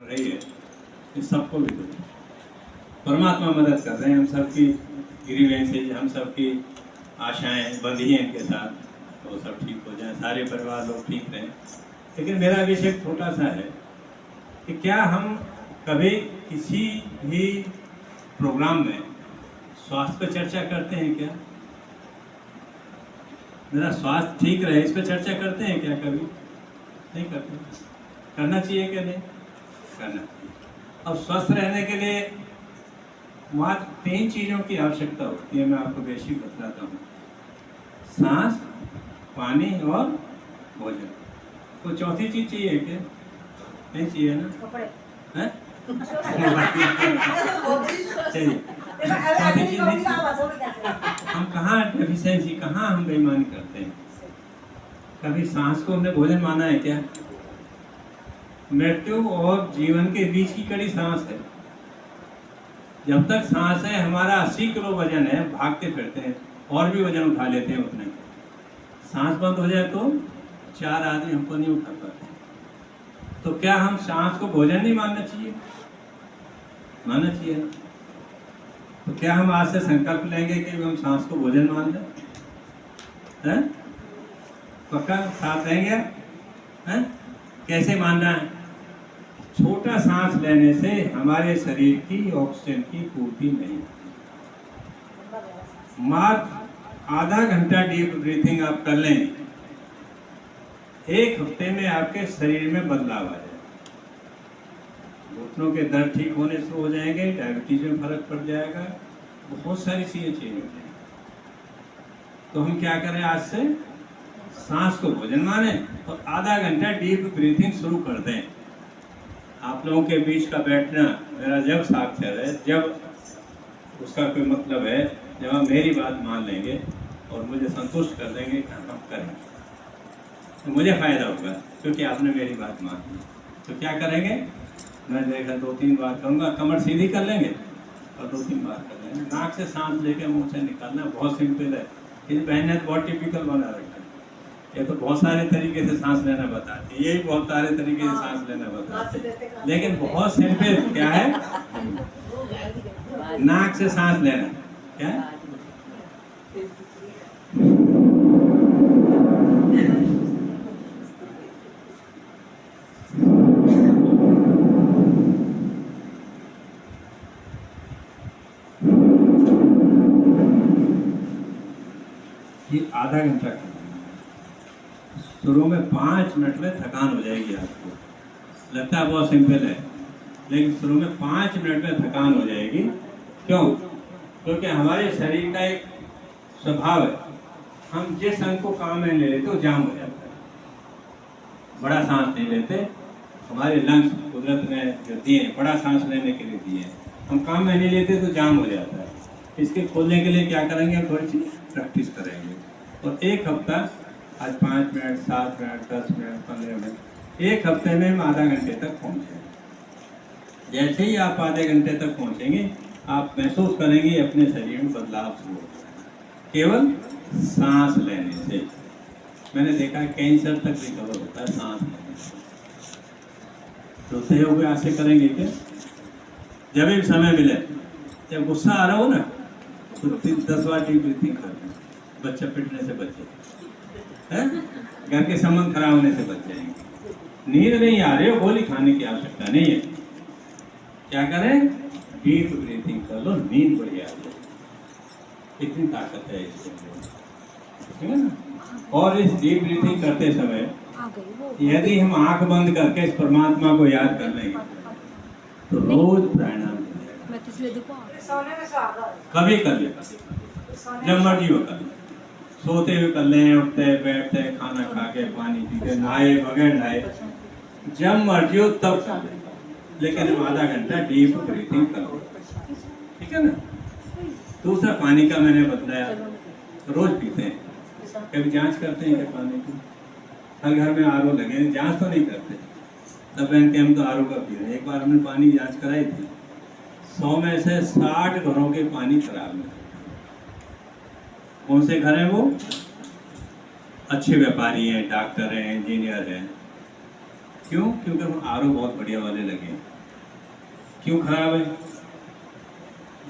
रही है, इन सबको भी दो। परमात्मा मदद कर रहे हैं, हम सबकी ग्रीवेंसेज, हम सबकी आशाएं बंधी हैं इनके साथ, तो सब ठीक हो जाए, सारे परिवार लोग ठीक रहें। लेकिन मेरा विषय छोटा सा है कि क्या हम कभी किसी भी प्रोग्राम में स्वास्थ्य पर चर्चा करते हैं क्या? मेरा स्वास्थ्य ठीक रहे इस पर चर्चा करते हैं क्या? कभी नहीं करते। करना चाहिए क्या? नहीं करना चाहिए। अब स्वस्थ रहने के लिए मात्र 3 चीज़ों की आवश्यकता होती है, मैं आपको बेसिक बताता हूँ। सांस, पानी और भोजन। तो चौथी चीज चाहिए क्या? नहीं चाहिए ना? हैं? चाहिए। चौथी चीज नहीं चाहिए। हम कहाँ डेफिशिएंसी, कहाँ हम बेईमानी करते हैं? कभी सांस को हमने भोजन माना है क्या? मृत्यु और जीवन के बीच की कड़ी सांस है। जब तक सांस है, हमारा 80 किलो वजन है, भागते फिरते हैं, और भी वजन उठा लेते हैं उतने। सांस बंद हो जाए तो 4 आदमी हमको नहीं उठा पाते। तो क्या हम सांस को भोजन नहीं मानना चाहिए? मानना चाहिए ना? तो क्या हम आज से संकल्प लेंगे कि हम सांस को भोजन मान लें? पक्का साथ रहेंगे? हैं? कैसे मानना है? छोटा सांस लेने से हमारे शरीर की ऑक्सीजन की पूर्ति नहीं होती। मात्र आधा घंटा डीप ब्रीथिंग आप कर लेंगे, 1 हफ्ते में आपके शरीर में बदलाव आ जाएगा। घुटनों के दर्द ठीक होने शुरू हो जाएंगे, डायबिटीज में फर्क पड़ जाएगा, बहुत सारी चीजें चेंज हो जाएंगी। तो हम क्या करें? आज से सांस को भोजन माने और आधा घंटा डीप ब्रीथिंग शुरू कर दें। आप लोगों के बीच का बैठना मेरा जब साक्षर है, जब उसका कोई मतलब है, जब आप मेरी बात मान लेंगे और मुझे संतुष्ट कर देंगे कि हम करेंगे, तो मुझे फायदा होगा, क्योंकि आपने मेरी बात मान ली। तो क्या करेंगे? मैं देखा 2-3 बार करूँगा, कमर सीधी कर लेंगे और 2-3 बार कर लेंगे। नाक से सांस लेके मुंह से निकालना बहुत सिंपल है। इस बहन ने बहुत टिपिकल बना रखा है। ये तो बहुत सारे तरीके से सांस लेना बताती है, यही बहुत सारे तरीके से सांस लेना बताती है, लेकिन बहुत सिंपल क्या है? नाक से सांस लेना। क्या? ये आधा घंटा करना। शुरू में 5 मिनट में थकान हो जाएगी आपको, लगता है बहुत सिंपल है, लेकिन शुरू में 5 मिनट में थकान हो जाएगी। क्यों? क्योंकि हमारे शरीर का एक स्वभाव है, हम जिस अंग को काम में ले लेते वो जाम हो जाता है। बड़ा सांस नहीं लेते, हमारे लंग्स कुदरत ने जो दिए हैं, बड़ा सांस लेने के लिए दिए हैं, हम काम में नहीं लेते तो जाम हो जाता है। इसके खोलने के लिए क्या करेंगे? हम थोड़ी सी प्रैक्टिस करेंगे और 1 हफ्ता, आज 5 मिनट, 7 मिनट, 10 मिनट, 15 मिनट, 1 हफ्ते में हम आधा घंटे तक पहुँचेंगे। जैसे ही आप आधे घंटे तक पहुँचेंगे, आप महसूस करेंगे अपने शरीर में बदलाव शुरू हो जाएगा, केवल सांस लेने से। मैंने देखा कैंसर तक रिकवर होता है सांस लेने से। तो सहयोग आज से करेंगे क्या? जब भी समय मिले, जब गुस्सा आ रहा हो ना, तो 10 बार डीप ब्रीथिंग कर लें। बच्चा पिटने से बचे, घर के संबंध खराब होने से बच जाएंगे। नींद नहीं आ रही हो, गोली खाने की आवश्यकता नहीं है। क्या करें? डीप ब्रीथिंग कर लो, नींद बढ़िया आ जाए। इतनी ताकत है इसके अंदर, ठीक है ना? और इस डीप ब्रीथिंग करते समय यदि हम आंख बंद करके इस परमात्मा को याद कर लेंगे तो रोज प्राणायाम कभी कर ले, जब मर्जी हो कर ले, सोते हुए कर लें, उठते बैठते, खाना खा के, पानी पी के, नहाए बगैर नहाए, जब मर्जी हो तब कर ले, लेकिन हम आधा घंटा डीप ब्रीथिंग करो, ठीक है ना? दूसरा, पानी का मैंने बताया, रोज पीते हैं। कभी जांच करते हैं क्या पानी की? हर घर में आरओ लगे, जांच तो नहीं करते, तब बहन के हम तो आरओ का पी रहे हैं। एक बार हमने पानी जांच कराई थी, 100 में से 60 घरों के पानी खराब है। कौन से घर हैं वो? अच्छे व्यापारी हैं, डॉक्टर हैं, इंजीनियर हैं। क्यों? क्योंकि हम आरओ बहुत बढ़िया वाले लगे हैं। क्यों खराब है?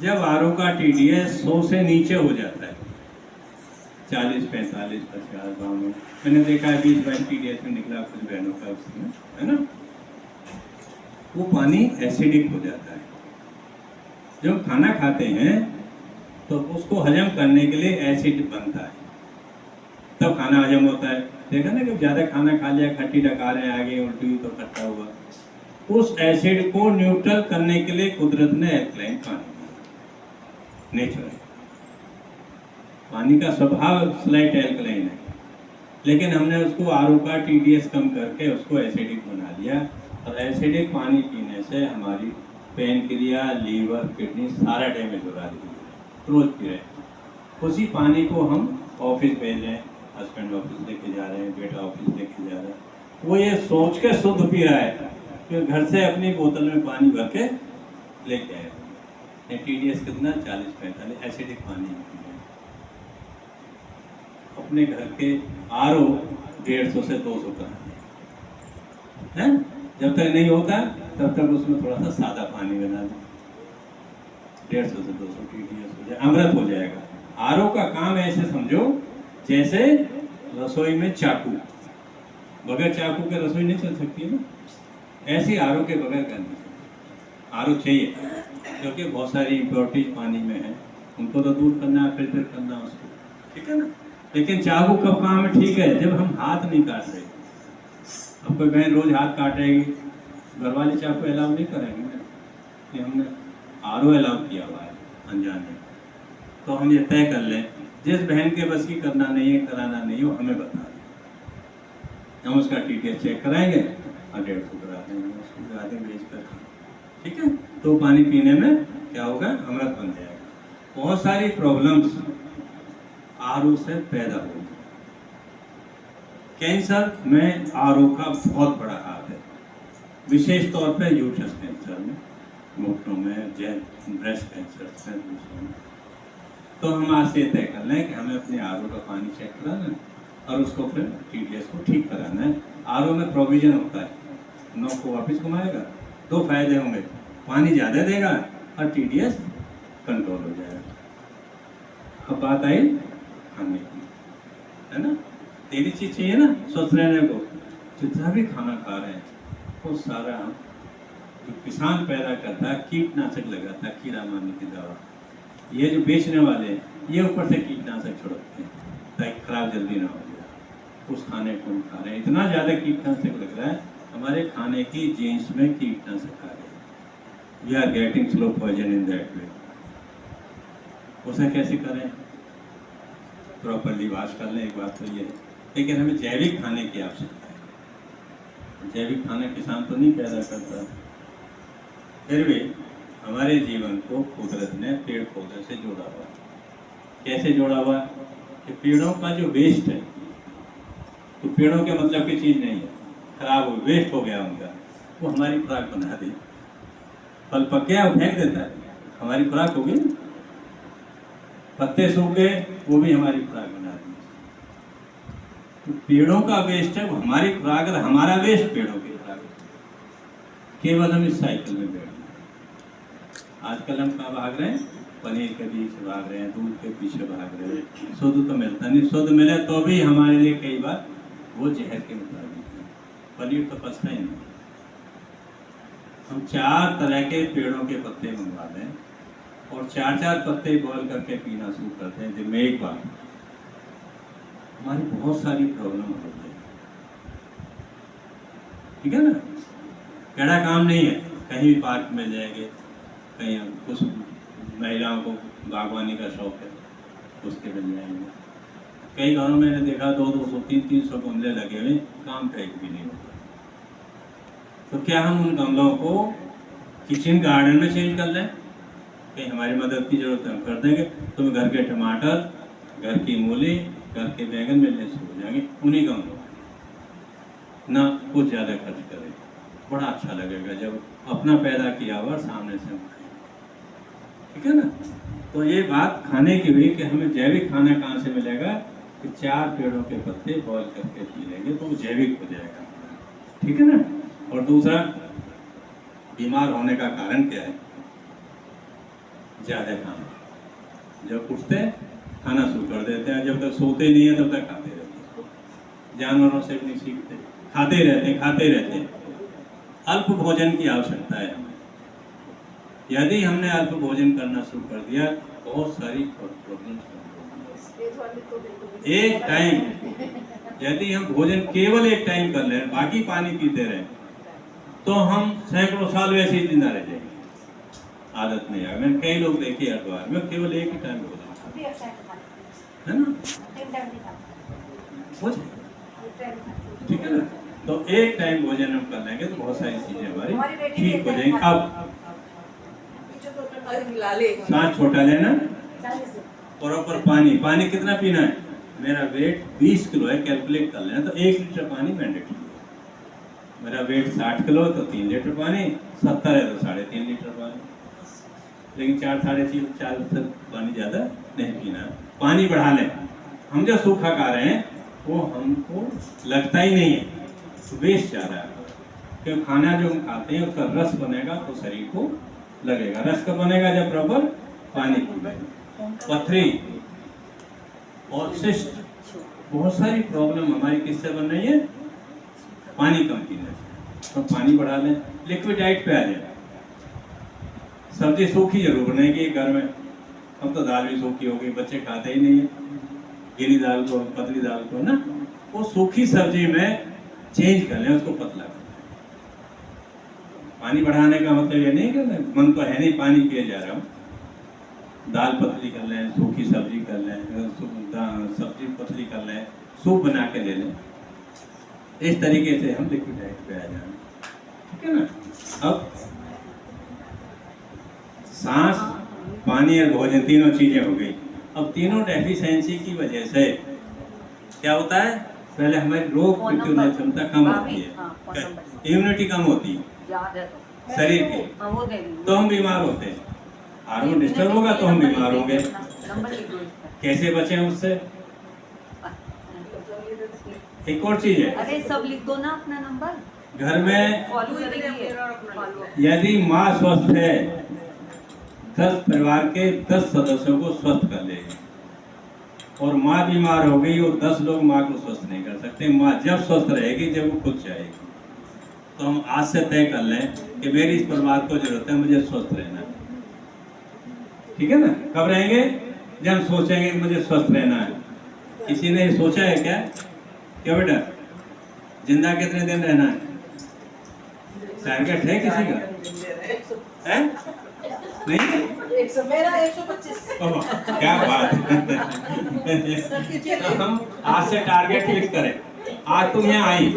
जब आरओ का टीडीएस 100 से नीचे हो जाता है, 40, 45, 50, 52, मैंने देखा है 20-22 टीडीएस में निकला कुछ बहनों का उसमें, है ना, वो पानी एसिडिक हो जाता है। जब खाना खाते हैं तो उसको हजम करने के लिए एसिड बनता है, तब खाना हजम होता है। देखा ना कि ज़्यादा खाना खा लिया, खट्टी डकारें आ गई, उल्टी तो खट्टा हुआ। उस एसिड को न्यूट्रल करने के लिए कुदरत ने एल्कलाइन पानी दिया, नेचुरल। पानी का स्वभाव स्लाइट एल्कलाइन है, लेकिन हमने उसको आरओ का टीडीएस कम करके उसको एसिडिक बना दिया। और एसिडिक पानी पीने से हमारी पेनक्रिया, लीवर, किडनी सारा डैमेज हो रहा है, रोज पी रहे हैं। उसी पानी को हम ऑफिस भेज रहे हैं, हस्बैंड ऑफिस लेके जा रहे हैं, बेटा ऑफिस लेके जा रहा है, वो ये सोच के शुद्ध पी रहा है कि घर से अपनी बोतल में पानी भर के लेके आए। टीडीएस कितना? 40-45 एसिडिक पानी। अपने घर के आरओ 150 से 200 का है, जब तक नहीं होता तब तक उसमें थोड़ा सा सादा पानी बना दो, 150 से 200 टीडीएस हो जाए, अमृत हो जाएगा। आरओ का काम ऐसे समझो जैसे रसोई में चाकू, बगैर चाकू के रसोई नहीं चल सकती है ना, ऐसे आरओ के बगैर कर नहीं सकती। आरओ चाहिए क्योंकि बहुत सारी इम्प्योरिटीज पानी में है, उनको तो दूर करना है, फिल्टर करना है उसको, ठीक है ना। लेकिन चाकू कब काम है? ठीक है, जब हम हाथ नहीं काट रहे। अब कोई बहन रोज हाथ काटेगी, घर वाले चाकू अलाउ नहीं करेंगे ना, कि हमने आरओ अलाउ किया हुआ है अनजाने। तो हम ये तय कर लें, जिस बहन के बस की करना नहीं है, कराना नहीं हो, हमें बता दें, हम उसका टीडीएस चेक कराएंगे और 150 करा देंगे, उसको करा देंगे बेच कर, ठीक है। तो पानी पीने में क्या होगा? अमृत बन जाएगा। बहुत सारी प्रॉब्लम्स आरओ से पैदा होगी। कैंसर में आरओ का बहुत बड़ा हाथ है, विशेष तौर पे यूट्रस कैंसर में, घुटनों में, ब्रेस्ट कैंसर में। तो हम आज से तय कर लें कि हमें अपने आरओ का पानी चेक कराना है और उसको फिर टीडीएस को ठीक कराना है। आरओ में प्रोविजन होता है, नोक को वापस घुमाएगा, 2 फायदे होंगे, पानी ज़्यादा देगा और टीडीएस कंट्रोल हो जाएगा। अब बात आई खाने की, है ना, तेरी चीज चाहिए ना स्वस्थ रहने को। जितना भी खाना खा रहे हैं वो सारा जो किसान पैदा करता है, कीटनाशक लगाता है, कीड़ा मारने की दवा, ये जो बेचने वाले हैं ये ऊपर से कीटनाशक छिड़कते हैं ताकि खराब जल्दी ना हो जाए। उस खाने को हम खा रहे हैं, इतना ज़्यादा कीटनाशक लग रहा है, हमारे खाने की जीन्स में कीटनाशक आ रहे हैं। We are getting slow poison in that way. उसे कैसे करें? प्रॉपरली वॉश कर लें, एक बात तो ये है, लेकिन हमें जैविक खाने की आवश्यकता है। जैविक खाना किसान तो नहीं पैदा करता, फिर भी हमारे जीवन को कुदरत ने पेड़ पौधे से जोड़ा हुआ। कैसे जोड़ा हुआ? कि पेड़ों का जो वेस्ट है, तो पेड़ों के मतलब की चीज़ नहीं है, खराब हो वेस्ट हो गया उनका, वो हमारी खुराक बना दी। फल पक गया वो फेंक देता है, हमारी खुराक हो गई। पत्ते सूख गए, वो भी हमारी खुराक बना दी। तो पेड़ों का वेस्ट है वो हमारी खुराक है, हमारा वेस्ट पेड़ों की खुराक है। केवल हम इस साइकिल में बैठ गए। आजकल हम कहाँ भाग रहे हैं? पनीर के पीछे भाग रहे हैं, दूध के पीछे भाग रहे हैं। शुद्ध तो मिलता नहीं, शुद्ध मिले तो भी हमारे लिए कई बार वो जहर के मुताबिक है। पनीर तो पचता ही नहीं। हम 4 तरह के पेड़ों के पत्ते मंगवा दें और 4-4 पत्ते बॉयल करके पीना शुरू करते हैं दिन में एक बार, हमारी बहुत सारी प्रॉब्लम होती है, ठीक है ना। केड़ा काम नहीं है, कहीं भी पार्क मिल जाएंगे, कहीं कुछ महिलाओं को बागवानी का शौक है उसके मिल जाएंगे। कई घरों में मैंने देखा 200, 300 गमले लगे हुए, काम का एक भी नहीं होता। तो क्या हम उन गमलों को किचन गार्डन में चेंज कर लें? कहीं हमारी मदद की जरूरत है, हम कर देंगे। तो घर के टमाटर, घर की मूली, घर के बैगन मिलने शुरू हो जाएंगे उन्हीं गमलों ना, कुछ ज़्यादा खर्च करें। बड़ा अच्छा लगेगा जब अपना पैदा किया हुआ सामने से, ठीक है ना। तो ये बात खाने की हुई कि हमें जैविक खाना कहाँ से मिलेगा? कि 4 पेड़ों के पत्ते बॉयल करके पी लेंगे तो वो जैविक हो जाएगा, ठीक है ना। और दूसरा, बीमार होने का कारण क्या है? ज़्यादा खाना। जब उठते हैं खाना शुरू कर देते हैं, जब तक सोते नहीं है तब तक खाते रहते हैं। जानवरों से भी नहीं सीखते, खाते रहते हैं। अल्प भोजन की आवश्यकता है हमें। यदि हमने अल्प भोजन करना शुरू कर दिया, बहुत सारी प्रॉब्लम्स। एक टाइम, यदि हम भोजन केवल एक टाइम कर लें, बाकी पानी पीते रहें, तो हम सैकड़ों साल वैसे ही जिंदा रह जाएंगे। आदत नहीं है। मैंने कई लोग देखे हरिद्वार में केवल एक ही टाइम भोजन, है ना, हो जाए, ठीक है ना। तो एक टाइम भोजन हम कर लेंगे तो बहुत सारी चीजें हमारी ठीक हो जाएंगी। अब सांस छोटा लेना, प्रॉपर पानी कितना पीना है? मेरा वेट 20 किलो है, कैलकुलेट कर लेना, तो 1 लीटर पानी मैंडेटरी है। मेरा वेट 60 किलो तो 3 लीटर पानी, 70 है तो 3.5 लीटर पानी। लेकिन 4-4.5 लीटर पानी ज़्यादा नहीं पीना है। पानी बढ़ा लें। हम जो सूखा खा रहे हैं वो हमको लगता ही नहीं है, वेस्ट जा रहा है। क्योंकि खाना जो हम खाते हैं उसका रस बनेगा तो शरीर को लगेगा। रस कब बनेगा? जब प्रॉपर पानी पीएंगे। पथरी और सिस्ट, बहुत सारी प्रॉब्लम हमारी किससे बन रही है? पानी कम पीने से। तो पानी बढ़ा लें। लिक्विड डाइट पे आ जाए। सब्जी सूखी जरूर बनेगी घर में। अब तो दाल भी सूखी हो गई, बच्चे खाते ही नहीं है गीली दाल को, पतली दाल को ना। वो सूखी सब्जी में चेंज कर लें, उसको पतला कर लें। पानी बढ़ाने का मतलब ये नहीं कि मन तो है नहीं पानी पिए जा रहा हूँ। दाल पतली कर लें, सूखी सब्जी कर लें, सब्जी पतली कर लें, सूप बना के ले लें। इस तरीके से हम लिक्विड डाइट पे आ जाएं, ठीक है ना। अब सांस, पानी और भोजन तीनों चीजें हो गई। अब तीनों डेफिशिएंसी की वजह से क्या होता है? पहले हमारी रोग प्रतिरोधक क्षमता कम होती है, इम्यूनिटी कम होती है शरीर की, तो हम बीमार होते हैं। हार्मोन डिस्टर्ब होगा तो हम बीमार होंगे। कैसे बचें उससे? एक और चीज है, अरे सब लिख दो ना अपना नंबर। घर में फॉलो करेंगे। यदि माँ स्वस्थ है, 10 परिवार के 10 सदस्यों को स्वस्थ कर लेगी। और माँ बीमार हो गई और 10 लोग माँ को स्वस्थ नहीं कर सकते। माँ जब स्वस्थ रहेगी जब वो खुद चाहेगी। तो हम आज से तय कर लें कि मेरी इस परिवार को जरूरत है, मुझे स्वस्थ रहना है, ठीक है ना। कब रहेंगे? जब हम सोचेंगे कि मुझे स्वस्थ रहना है। किसी ने सोचा है क्या? क्या बेटा, जिंदा कितने दिन रहना है? टारगेट है किसी का? है नहीं? मेरा 125। क्या बात तो हम आज से टारगेट फिक्स करें। आज तुम यहाँ आई,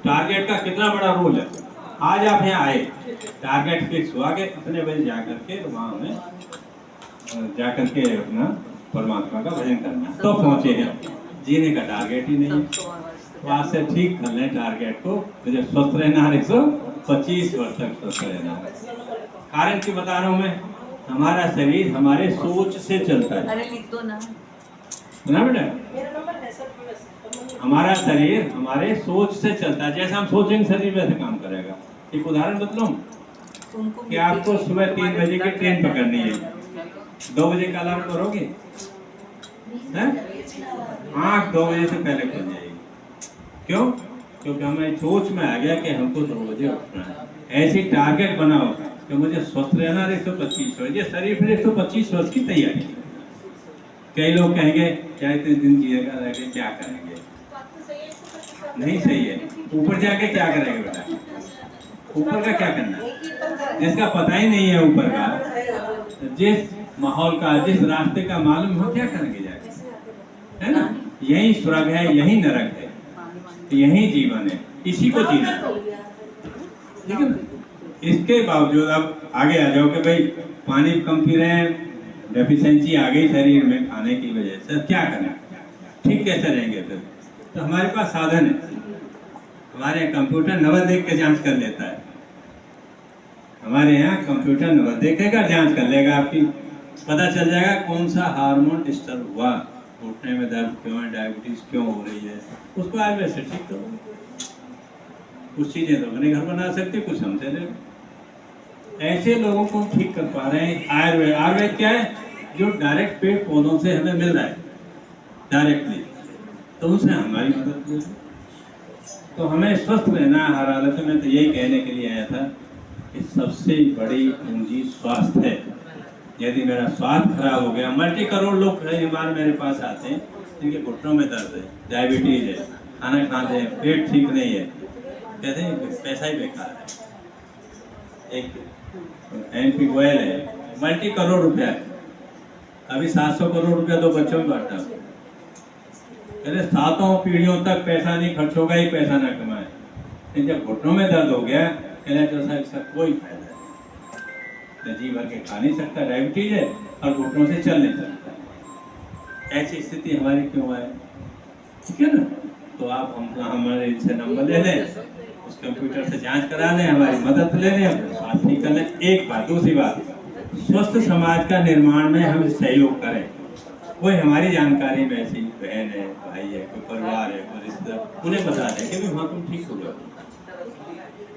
टारगेट का कितना बड़ा रोल है। आज आप यहाँ आए, टारगेट फिक्स हुआ कि इतने बजे जा करके वहाँ हमें जा करके अपना परमात्मा का भजन करना, तो पहुँचे हैं। जीने का टारगेट ही नहीं है। तो आज से ठीक कर लें टारगेट को। मुझे स्वस्थ रहना है, 125 वर्ष तक स्वस्थ रहना है। कारण की बता रहा हूँ मैं, हमारा शरीर हमारे सोच से चलता है। अरे लिख दो ना। सुना बेटा? मेरा नंबर है सर। हमारा शरीर हमारे सोच से चलता है। जैसा हम सोचेंगे शरीर वैसे काम करेगा। एक उदाहरण बतलाऊं कि आपको सुबह 3 बजे की ट्रेन पकड़नी है, 2 बजे का अलार्म करोगे? आँख 2 बजे से पहले खुल जाएगी। क्यों? क्योंकि हमें सोच में आ गया कि हमको 2 बजे उठना है। ऐसी टारगेट बनाओ कि मुझे स्वस्थ रहना 125 वर्ष। ये शरीर फिर 125 वर्ष की तैयारी। कई लोग कहेंगे क्या इतने दिन जिएगा, रह के क्या करेंगे? नहीं सही है। ऊपर जाके क्या करेंगे बेटा? ऊपर का क्या करना? जिसका पता ही नहीं है ऊपर का, जिस माहौल का, जिस रास्ते का मालूम हो, क्या करेंगे जाके? है ना? यही स्वर्ग है, यही नरक है, यही जीवन है, इसी को जीना है, ठीक है ना। इसके बावजूद अब आगे आ जाओ कि भाई पानी कम पी रहे हैं, डेफिशिएंसी आ गई शरीर में खाने की वजह से, क्या करें? ठीक कैसे रहेंगे फिर? तो हमारे पास साधन है। हमारे कंप्यूटर नंबर देख के जांच कर लेता है। हमारे यहाँ कंप्यूटर नंबर देखेगा, जांच कर लेगा आपकी, पता चल जाएगा कौन सा हार्मोन डिस्टर्ब हुआ, घुटने में दर्द क्यों है, डायबिटीज क्यों हो रही है, उसको आज वैसे ठीक करोगे। कुछ चीजें तो अपने घर बना सकते, कुछ हमसे ले। ऐसे लोगों को हम ठीक कर पा रहे हैं। आयुर्वेद क्या है? जो डायरेक्ट पेड़ पौधों से हमें मिल रहा है डायरेक्टली, तो उससे हमारी मदद मिल। तो हमें स्वस्थ रहना हर हालत में। तो यही कहने के लिए आया था कि सबसे बड़ी पूंजी स्वास्थ्य है। यदि मेरा स्वास्थ्य खराब हो गया, मल्टी करोड़ लोग कई बार मेरे पास आते हैं जिनके घुटनों में दर्द है, डायबिटीज है, खाना खाते हैं पेट ठीक नहीं है, कहते हैं पैसा ही बेकार है। एक एमपी गोयल है, मल्टी करोड़ रुपया है, अभी 700 करोड़ रुपया तो बच्चों में बांटा। कहते 7 पीढ़ियों तक पैसा नहीं खर्च होगा, ही पैसा ना कमाए। लेकिन जब घुटनों में दर्द हो गया, कहना तो साहब इसका कोई फायदा नहीं, जी भर के खा नहीं सकता, डायबिटीज है और घुटनों से चल नहीं सकता। ऐसी स्थिति हमारी क्यों आए? ठीक है ना? तो आप हमारे इनसे नंबर ले लें, उस कंप्यूटर से जांच करा लें, हमारी मदद ले लें, अपने स्वास्थ्य ठीक कर लें। एक बात। दूसरी बात, स्वस्थ समाज का निर्माण में हम सहयोग करें। कोई हमारी जानकारी में ऐसी बहन है, भाई है, कोई परिवार है, कोई रिश्तेदार, उन्हें बता दें कि हाँ तुम ठीक हो जाओ।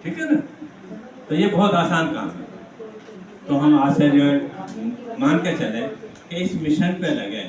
ठीक है ना? तो ये बहुत आसान काम है। तो हम आज से जो है मान के चले कि इस मिशन पे लगे।